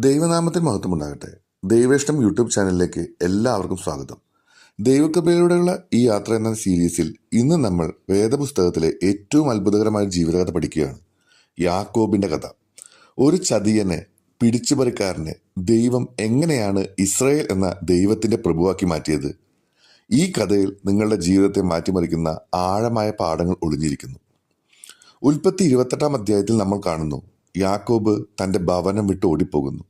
ദൈവനാമത്തിൽ മഹത്വമുണ്ടാകട്ടെ. ദൈവേഷ്ടം യൂട്യൂബ് ചാനലിലേക്ക് എല്ലാവർക്കും സ്വാഗതം. ദൈവകൃപയിലൂടെയുള്ള ഈ യാത്ര എന്ന സീരീസിൽ ഇന്ന് നമ്മൾ വേദപുസ്തകത്തിലെ ഏറ്റവും അത്ഭുതകരമായ ജീവിതകഥ പഠിക്കുകയാണ്. യാക്കോബിന്റെ കഥ. ഒരു ചതിയനെ, പിടിച്ചുപറിക്കാരനെ ദൈവം എങ്ങനെയാണ് ഇസ്രായേൽ എന്ന ദൈവത്തിന്റെ പ്രഭുവാക്കി മാറ്റിയത്? ഈ കഥയിൽ നിങ്ങളുടെ ജീവിതത്തെ മാറ്റിമറിക്കുന്ന ആഴമായ പാഠങ്ങൾ ഒളിഞ്ഞിരിക്കുന്നു. ഉൽപ്പത്തി 28 അധ്യായത്തിൽ നമ്മൾ കാണുന്നു, യാക്കോബ് തന്റെ ഭവനം വിട്ട് ഓടിപ്പോകുന്നു.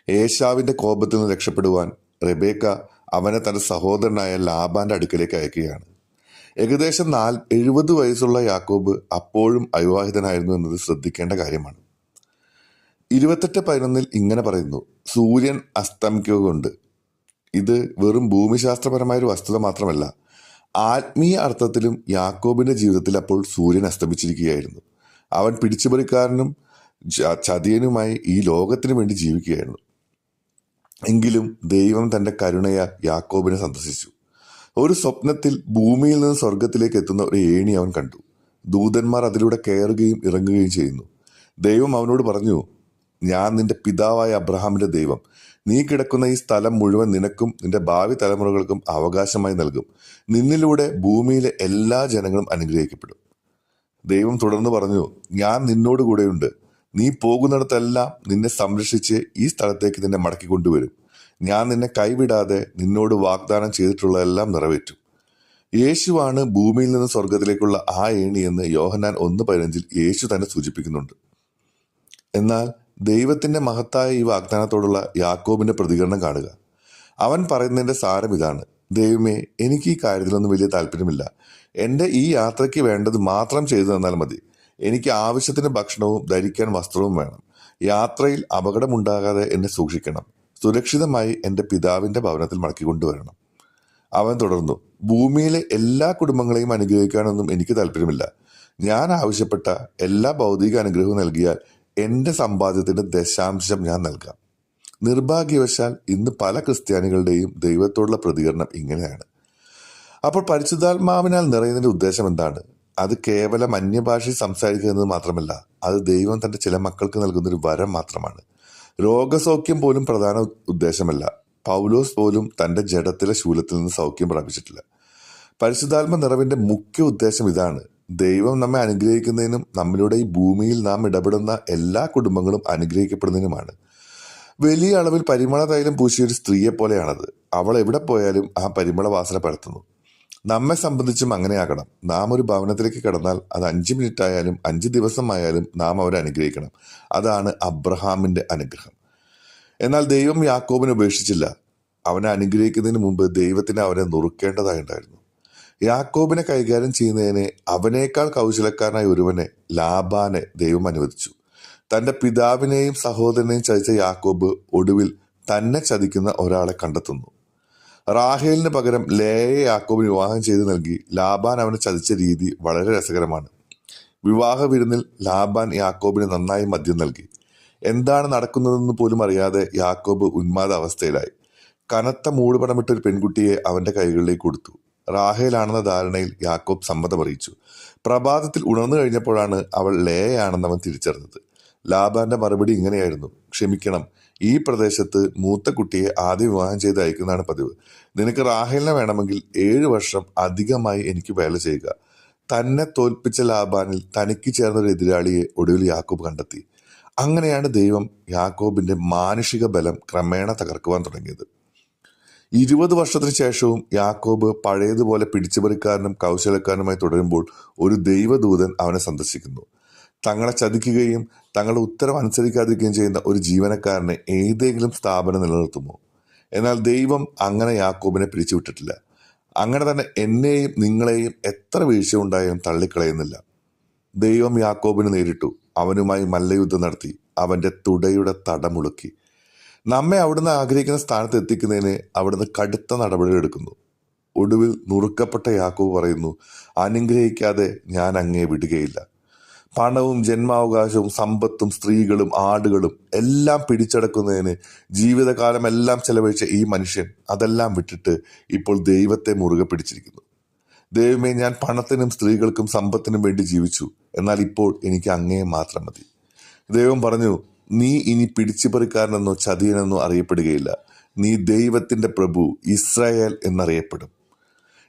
ഏശാവിന്റെ കോപത്തിൽ നിന്ന് രക്ഷപ്പെടുവാൻ റെബേക്ക അവനെ തന്റെ സഹോദരനായ ലാബാന്റെ അടുക്കലേക്ക് അയക്കുകയാണ്. ഏകദേശം 70 വയസ്സുള്ള യാക്കോബ് അപ്പോഴും അവിവാഹിതനായിരുന്നു എന്നത് ശ്രദ്ധിക്കേണ്ട കാര്യമാണ്. 28:11 ഇങ്ങനെ പറയുന്നു, സൂര്യൻ അസ്തമിക്കുകയുണ്ട്. ഇത് വെറും ഭൂമിശാസ്ത്രപരമായൊരു വസ്തുത മാത്രമല്ല, ആത്മീയ അർത്ഥത്തിലും യാക്കോബിന്റെ ജീവിതത്തിൽ അപ്പോൾ സൂര്യൻ അസ്തമിച്ചിരിക്കുകയായിരുന്നു. അവൻ പിടിച്ചുപറിക്കാരനും ചതിയനുമായി ഈ ലോകത്തിന് വേണ്ടി ജീവിക്കുകയായിരുന്നു. എങ്കിലും ദൈവം തന്റെ കരുണയാൽ യാക്കോബിനെ സന്ദർശിച്ചു. ഒരു സ്വപ്നത്തിൽ ഭൂമിയിൽ നിന്ന് സ്വർഗത്തിലേക്ക് എത്തുന്ന ഒരു ഏണി അവൻ കണ്ടു. ദൂതന്മാർ അതിലൂടെ കയറുകയും ഇറങ്ങുകയും ചെയ്യുന്നു. ദൈവം അവനോട് പറഞ്ഞു, ഞാൻ നിന്റെ പിതാവായ അബ്രഹാമിന്റെ ദൈവം. നീ കിടക്കുന്ന ഈ സ്ഥലം മുഴുവൻ നിനക്കും നിന്റെ ഭാവി തലമുറകൾക്കും അവകാശമായി നൽകും. നിന്നിലൂടെ ഭൂമിയിലെ എല്ലാ ജനങ്ങളും അനുഗ്രഹിക്കപ്പെടും. ദൈവം തുടർന്ന് പറഞ്ഞു, ഞാൻ നിന്നോട് കൂടെയുണ്ട്. നീ പോകുന്നിടത്തെല്ലാം നിന്നെ സംരക്ഷിച്ച് ഈ സ്ഥലത്തേക്ക് നിന്നെ മടക്കി കൊണ്ടുവരും. ഞാൻ നിന്നെ കൈവിടാതെ നിന്നോട് വാഗ്ദാനം ചെയ്തിട്ടുള്ളതെല്ലാം നിറവേറ്റും. യേശുവാണ് ഭൂമിയിൽ നിന്ന് സ്വർഗത്തിലേക്കുള്ള ആ ഏണി എന്ന് യോഹന്നാൻ 1:15 യേശു തന്നെ സൂചിപ്പിക്കുന്നുണ്ട്. എന്നാൽ ദൈവത്തിന്റെ മഹത്തായ ഈ വാഗ്ദാനത്തോടുള്ള യാക്കോബിന്റെ പ്രതികരണം കാണുക. അവൻ പറയുന്നതിന്റെ സാരം ഇതാണ്, ദൈവമേ, എനിക്ക് ഈ കാര്യത്തിലൊന്നും വലിയ താല്പര്യമില്ല. എൻ്റെ ഈ യാത്രയ്ക്ക് വേണ്ടത് മാത്രം ചെയ്തു തന്നാൽ മതി. എനിക്ക് ആവശ്യത്തിന് ഭക്ഷണവും ധരിക്കാൻ വസ്ത്രവും വേണം. യാത്രയിൽ അപകടമുണ്ടാകാതെ എന്നെ സൂക്ഷിക്കണം. സുരക്ഷിതമായി എൻ്റെ പിതാവിൻ്റെ ഭവനത്തിൽ മടക്കിക്കൊണ്ടുവരണം. അവൻ തുടർന്നു, ഭൂമിയിലെ എല്ലാ കുടുംബങ്ങളെയും അനുഗ്രഹിക്കാനൊന്നും എനിക്ക് താല്പര്യമില്ല. ഞാൻ ആവശ്യപ്പെട്ട എല്ലാ ഭൗതിക അനുഗ്രഹവും നൽകിയാൽ എൻ്റെ സമ്പാദ്യത്തിൻ്റെ ദശാംശം ഞാൻ നൽകാം. നിർഭാഗ്യവശാൽ ഇന്ന് പല ക്രിസ്ത്യാനികളുടെയും ദൈവത്തോടുള്ള പ്രതികരണം ഇങ്ങനെയാണ്. അപ്പോൾ പരിശുദ്ധാത്മാവിനാൽ നിറയുന്നതിൻ്റെ ഉദ്ദേശം എന്താണ്? അത് കേവലം അന്യഭാഷയിൽ സംസാരിക്കുക എന്നത് മാത്രമല്ല, അത് ദൈവം തൻ്റെ ചില മക്കൾക്ക് നൽകുന്നൊരു വരം മാത്രമാണ്. രോഗസൗഖ്യം പോലും പ്രധാന ഉദ്ദേശമല്ല. പൗലോസ് പോലും തൻ്റെ ജഡത്തിലെ ശൂലത്തിൽ നിന്ന് സൗഖ്യം പ്രാപിച്ചിട്ടില്ല. പരിശുദ്ധാത്മ നിറവിൻ്റെ മുഖ്യ ഉദ്ദേശം ഇതാണ്, ദൈവം നമ്മെ അനുഗ്രഹിക്കുന്നതിനും നമ്മളുടെ ഈ ഭൂമിയിൽ നാം ഇടപെടുന്ന എല്ലാ കുടുംബങ്ങളും അനുഗ്രഹിക്കപ്പെടുന്നതിനുമാണ്. വലിയ അളവിൽ പരിമള തൈലം പൂശിയ ഒരു സ്ത്രീയെ പോലെയാണത്. അവൾ എവിടെ പോയാലും ആ പരിമള വാസന പരത്തുന്നു. നമ്മെ സംബന്ധിച്ചും അങ്ങനെയാകണം. നാം ഒരു ഭവനത്തിലേക്ക് കടന്നാൽ അത് 5 മിനിറ്റ് ആയാലും 5 ദിവസമായാലും നാം അവരെ അനുഗ്രഹിക്കണം. അതാണ് അബ്രഹാമിന്റെ അനുഗ്രഹം. എന്നാൽ ദൈവം യാക്കോബിനെ ഉപേക്ഷിച്ചില്ല. അവനെ അനുഗ്രഹിക്കുന്നതിന് മുമ്പ് ദൈവത്തിന് അവനെ നുറുക്കേണ്ടതായിട്ടുണ്ടായിരുന്നു. യാക്കോബിനെ കൈകാര്യം ചെയ്യുന്നതിന് അവനേക്കാൾ കൗശലക്കാരനായ ഒരുവനെ, ലാബാനെ, ദൈവം അനുവദിച്ചു. തന്റെ പിതാവിനെയും സഹോദരനെയും ചതിച്ച യാക്കോബ് ഒടുവിൽ തന്നെ ചതിക്കുന്ന ഒരാളെ കണ്ടെത്തുന്നു. റാഹേലിന് പകരം ലേയെ യാക്കോബിന് വിവാഹം ചെയ്ത് നൽകി ലാബാൻ അവനെ ചതിച്ച രീതി വളരെ രസകരമാണ്. വിവാഹ വിരുന്നിൽ ലാബാൻ യാക്കോബിന് നന്നായി മദ്യം നൽകി. എന്താണ് നടക്കുന്നതെന്ന് പോലും അറിയാതെ യാക്കോബ് ഉന്മാദ അവസ്ഥയിലായി. കനത്ത മൂടുപടമിട്ട ഒരു പെൺകുട്ടിയെ അവന്റെ കൈകളിലേക്ക് കൊടുത്തു. റാഹേലാണെന്ന ധാരണയിൽ യാക്കോബ് സമ്മതം അറിയിച്ചു. പ്രഭാതത്തിൽ ഉണർന്നു കഴിഞ്ഞപ്പോഴാണ് അവൾ ലേയാണെന്ന് അവൻ തിരിച്ചറിഞ്ഞത്. ലാബാന്റെ മറുപടി ഇങ്ങനെയായിരുന്നു, ക്ഷമിക്കണം, ഈ പ്രദേശത്ത് മൂത്ത കുട്ടിയെ ആദ്യം വിവാഹം ചെയ്ത് അയക്കുന്നതാണ് പതിവ്. നിനക്ക് റാഹേലിനെ വേണമെങ്കിൽ 7 വർഷം അധികമായി എനിക്ക് വേല ചെയ്യുക. തന്നെ തോൽപ്പിച്ച ലാബാനിൽ തനിക്ക് ചേർന്നൊരു എതിരാളിയെ ഒടുവിൽ യാക്കോബ് കണ്ടെത്തി. അങ്ങനെയാണ് ദൈവം യാക്കോബിന്റെ മാനുഷിക ബലം ക്രമേണ തകർക്കുവാൻ തുടങ്ങിയത്. 20 വർഷത്തിന് ശേഷവും യാക്കോബ് പഴയതുപോലെ പിടിച്ചുപറിക്കാരനും കൗശലക്കാരനുമായി തുടരുമ്പോൾ ഒരു ദൈവദൂതൻ അവനെ സന്ദർശിക്കുന്നു. തങ്ങളെ ചതിക്കുകയും തങ്ങളുടെ ഉത്തരവ് അനുസരിക്കാതിരിക്കുകയും ചെയ്യുന്ന ഒരു ജീവനക്കാരനെ ഏതെങ്കിലും സ്ഥാപനം നിലനിർത്തുമോ? എന്നാൽ ദൈവം അങ്ങനെ യാക്കോബിനെ പിരിച്ചുവിട്ടിട്ടില്ല. അങ്ങനെ തന്നെ എന്നെയും നിങ്ങളെയും എത്ര വീഴ്ച ഉണ്ടായും തള്ളിക്കളയുന്നില്ല. ദൈവം യാക്കോബിന് നേരിട്ടു. അവനുമായി മല്ലയുദ്ധം നടത്തി. അവന്റെ തുടയുടെ തടമുളുക്കി. നമ്മെ അവിടുന്ന് ആഗ്രഹിക്കുന്ന സ്ഥാനത്ത് എത്തിക്കുന്നതിന് അവിടുന്ന് കടുത്ത നടപടികൾ എടുക്കുന്നു. ഒടുവിൽ നുറുക്കപ്പെട്ട യാക്കോബ് പറയുന്നു, അനുഗ്രഹിക്കാതെ ഞാൻ അങ്ങയെ വിടുകയില്ല. പണവും ജന്മാവകാശവും സമ്പത്തും സ്ത്രീകളും ആടുകളും എല്ലാം പിടിച്ചടക്കുന്നതിന് ജീവിതകാലം എല്ലാം ചെലവഴിച്ച ഈ മനുഷ്യൻ അതെല്ലാം വിട്ടിട്ട് ഇപ്പോൾ ദൈവത്തെ മുറുകെ പിടിച്ചിരിക്കുന്നു. ദൈവമേ, ഞാൻ പണത്തിനും സ്ത്രീകൾക്കും സമ്പത്തിനും വേണ്ടി ജീവിച്ചു. എന്നാൽ ഇപ്പോൾ എനിക്ക് അങ്ങയെ മാത്രം മതി. ദൈവം പറഞ്ഞു, നീ ഇനി പിടിച്ചുപറിക്കാരനെന്നോ ചതിയനെന്നോ അറിയപ്പെടുകയില്ല. നീ ദൈവത്തിന്റെ പ്രഭു ഇസ്രായേൽ എന്നറിയപ്പെടും.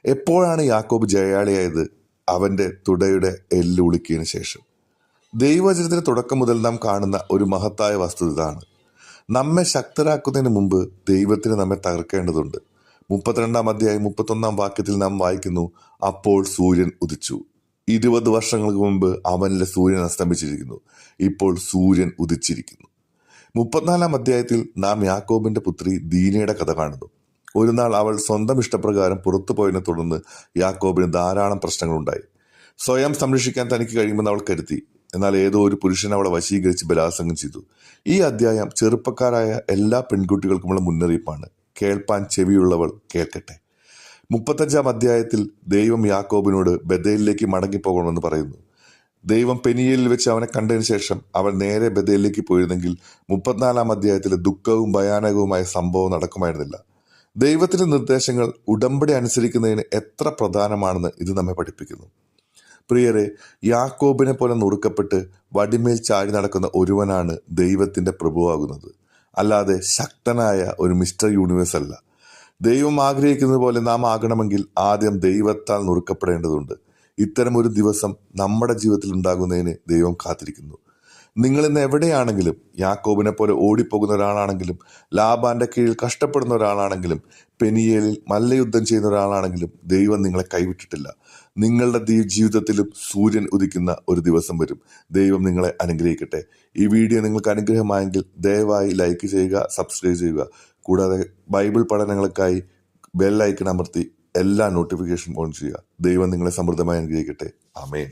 എപ്പോഴാണ് യാക്കോബ് ജയാളിയായത്? അവന്റെ തുടയുടെ എല്ല് ഉളുക്കിയതിനു ശേഷം. ദൈവവചനത്തിന്റെ തുടക്കം മുതൽ നാം കാണുന്ന ഒരു മഹത്തായ വസ്തുത ഇതാണ്. നമ്മെ ശക്തരാക്കുന്നതിന് മുമ്പ് ദൈവത്തിന് നമ്മെ തകർക്കേണ്ടതുണ്ട്. 32 അധ്യായം 31 വാക്യത്തിൽ നാം വായിക്കുന്നു, അപ്പോൾ സൂര്യൻ ഉദിച്ചു. 20 വർഷങ്ങൾക്ക് മുമ്പ് അവനിലെ സൂര്യൻ അസ്തമിച്ചിരിക്കുന്നു. ഇപ്പോൾ സൂര്യൻ ഉദിച്ചിരിക്കുന്നു. 34 അധ്യായത്തിൽ നാം യാക്കോബിന്റെ പുത്രി ദീനയുടെ കഥ കാണുന്നു. ഒരു നാൾ അവൾ സ്വന്തം ഇഷ്ടപ്രകാരം പുറത്തു പോയതിനെ തുടർന്ന് യാക്കോബിന് ധാരാളം പ്രശ്നങ്ങളുണ്ടായി. സ്വയം സംരക്ഷിക്കാൻ തനിക്ക് കഴിയുമെന്ന് അവൾ കരുതി. എന്നാൽ ഏതോ ഒരു പുരുഷൻ അവളെ വശീകരിച്ച് ബലാത്സംഗം ചെയ്തു. ഈ അധ്യായം ചെറുപ്പക്കാരായ എല്ലാ പെൺകുട്ടികൾക്കുമുള്ള മുന്നറിയിപ്പാണ്. കേൾപ്പാൻ ചെവിയുള്ളവൾ കേൾക്കട്ടെ. 35 അധ്യായത്തിൽ ദൈവം യാക്കോബിനോട് ബഥേലിലേക്ക് മടങ്ങിപ്പോകണമെന്ന് പറയുന്നു. ദൈവം പെനിയേലിൽ വെച്ച് അവനെ കണ്ടതിന് ശേഷം അവൻ നേരെ ബഥേലിലേക്ക് പോയിരുന്നെങ്കിൽ 34 അധ്യായത്തിലെ ദുഃഖവും ഭയാനകവുമായ സംഭവം നടക്കുമായിരുന്നില്ല. ദൈവത്തിന്റെ നിർദ്ദേശങ്ങൾ ഉടമ്പടി അനുസരിക്കുന്നതിന് എത്ര പ്രധാനമാണെന്ന് ഇത് നമ്മെ പഠിപ്പിക്കുന്നു. പ്രിയരെ, യാക്കോബിനെ പോലെ നുറുക്കപ്പെട്ട് വടിമേൽ ചാടി നടക്കുന്ന ഒരുവനാണ് ദൈവത്തിന്റെ പ്രഭുവാകുന്നത്, അല്ലാതെ ശക്തനായ ഒരു മിസ്റ്റർ യൂണിവേഴ്സ് അല്ല. ദൈവം ആഗ്രഹിക്കുന്നത് പോലെ നാം ആകണമെങ്കിൽ ആദ്യം ദൈവത്താൽ നുറുക്കപ്പെടേണ്ടതുണ്ട്. ഇത്തരം ഒരു ദിവസം നമ്മുടെ ജീവിതത്തിൽ ഉണ്ടാകുന്നതിന് ദൈവം കാത്തിരിക്കുന്നു. നിങ്ങൾ ഇന്ന് എവിടെയാണെങ്കിലും, യാക്കോബിനെ പോലെ ഓടിപ്പോകുന്ന ഒരാളാണെങ്കിലും, ലാബാന്റെ കീഴിൽ കഷ്ടപ്പെടുന്ന ഒരാളാണെങ്കിലും, പെനിയേലിൽ മല്ലയുദ്ധം ചെയ്യുന്ന ഒരാളാണെങ്കിലും, ദൈവം നിങ്ങളെ കൈവിട്ടിട്ടില്ല. നിങ്ങളുടെ ജീവിതത്തിലും സൂര്യൻ ഉദിക്കുന്ന ഒരു ദിവസം വരും. ദൈവം നിങ്ങളെ അനുഗ്രഹിക്കട്ടെ. ഈ വീഡിയോ നിങ്ങൾക്ക് അനുഗ്രഹമായെങ്കിൽ ദയവായി ലൈക്ക് ചെയ്യുക, സബ്സ്ക്രൈബ് ചെയ്യുക. കൂടാതെ ബൈബിൾ പഠനങ്ങൾക്കായി ബെൽ ഐക്കൺ അമർത്തി എല്ലാ നോട്ടിഫിക്കേഷൻ ഓൺ ചെയ്യുക. ദൈവം നിങ്ങളെ സമൃദ്ധമായി അനുഗ്രഹിക്കട്ടെ. ആമേൻ.